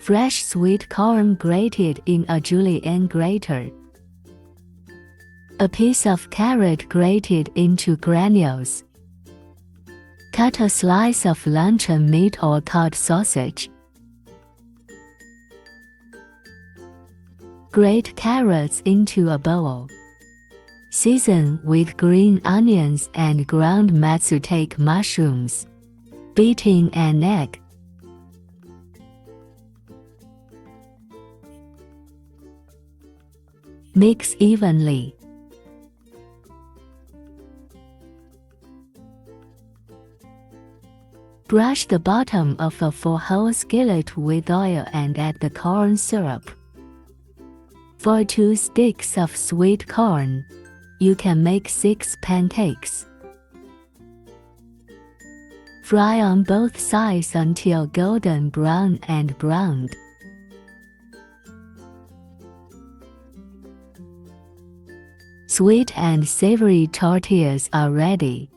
Fresh sweet corn grated in a julienne grater. A piece of carrot grated into granules. Cut a slice of luncheon meat or cod sausage. Grate carrots into a bowl. Season with green onions and ground matsutake mushrooms. Beat in an egg. Mix evenly. Brush the bottom of a 4-hole skillet with oil and add the corn syrup. For 2 sticks of sweet corn, you can make 6 pancakes. Fry on both sides until golden brown and browned. Sweet and savory tortillas are ready.